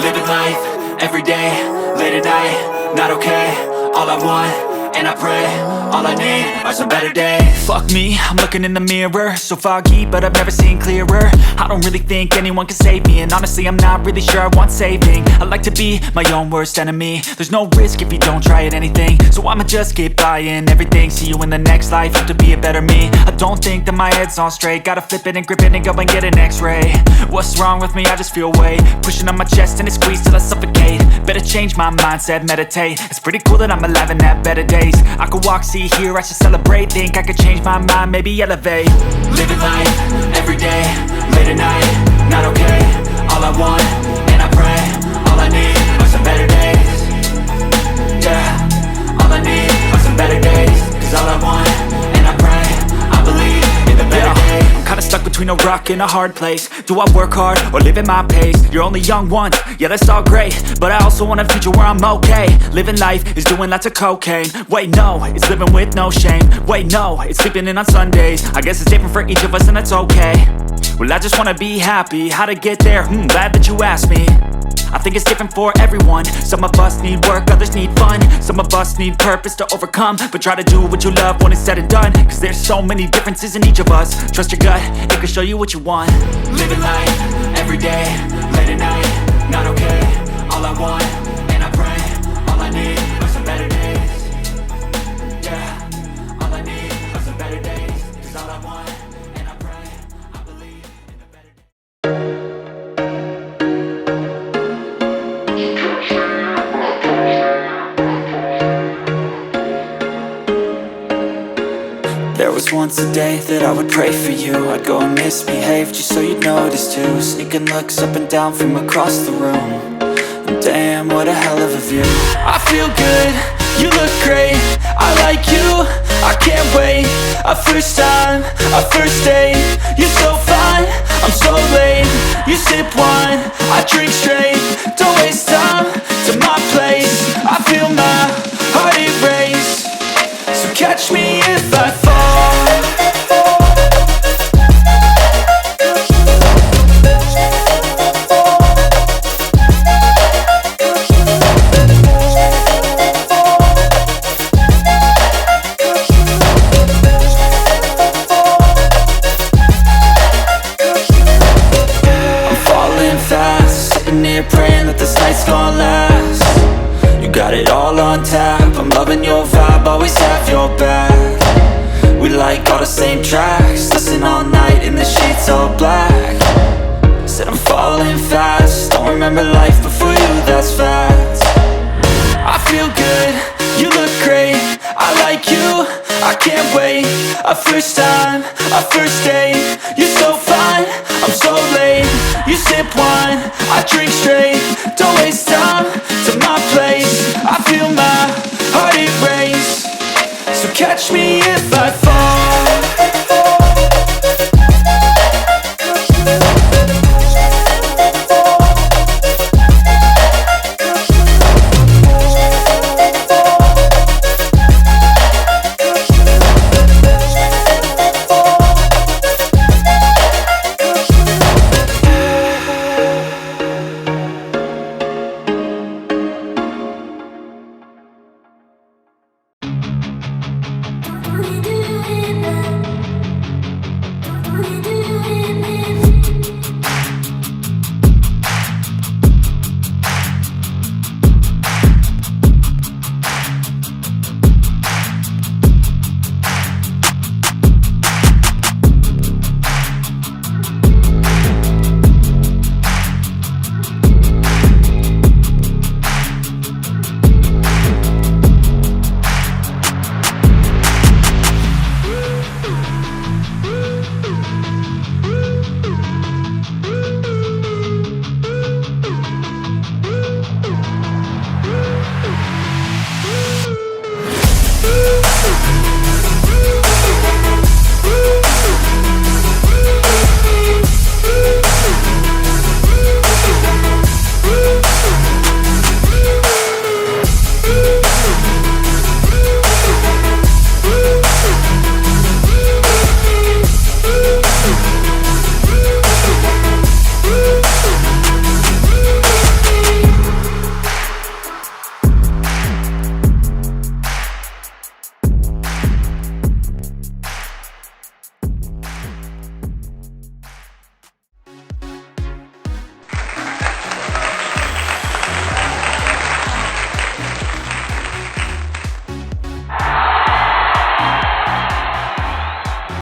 Living life, everyday, late at night, not okay. All I want, and I pray, all I need are some better days. Fuck me, I'm looking in the mirror, so foggy, but I've never seen clearer. I don't really think anyone can save me, and honestly I'm not really sure I want saving. I like to be my own worst enemy. There's no risk if you don't try at anything, so I'ma just keep buying everything. See you in the next life, hope to be a better me. I don't think that my head's on straight, gotta flip it and grip it and go and get an x-ray. What's wrong with me? I just feel weight pushing on my chest and it squeezes till I suffocate. Better change my mindset, meditate. It's pretty cool that I'm alive and have better days. I could walk, see, hear, I should celebrate. Think I could change my mind, maybe elevate. Living life, everyday, late at night, not okay. All I want, and I pray, all I need are some better days. Yeah, all I need are some better days. Cause all I want, and I pray, I believe in the better days. I'm kinda stuck between a rock and a hard place. Do I work hard or live at my pace? You're only young once, yeah that's all great, but I also want a future where I'm okay. Living life is doing lots of cocaine. Wait no, it's living with no shame. Wait no, it's sleeping in on Sundays. I guess it's different for each of us and that's okay. Well I just wanna be happy, how to get there? Glad that you asked me. I think it's different for everyone. Some of us need work, others need fun. Some of us need purpose to overcome. But try to do what you love when it's said and done. Cause there's so many differences in each of us. Trust your gut, it can show you what you want. Living life, everyday, late at night, not okay. All I want, and I pray, all I need are some better days. Yeah, all I need are some better days. Cause all I want, and I pray, I believe in a better day. There was once a day that I would pray for you. I'd go and misbehave just so you'd notice too. Sneaking looks up and down from across the room. And damn, what a hell of a view. I feel good, you look great, I like you, I can't wait. A first time, a first date, you're so fine, I'm so late. You sip wine, I drink straight. Don't waste time to my place. I feel my heart erase. So catch me if I fall. Praying that this night's gonna last. You got it all on tap, I'm loving your vibe, always have your back. We like all the same tracks, listen all night in the sheets all black. Said I'm falling fast, don't remember life before you, that's fact. I feel good, you look great, I like you, I can't wait. A first time, a first date, you're so fine, I'm so late. You sip wine, I drink straight. Don't waste time to my place. I feel my heart erase. So catch me if I fall.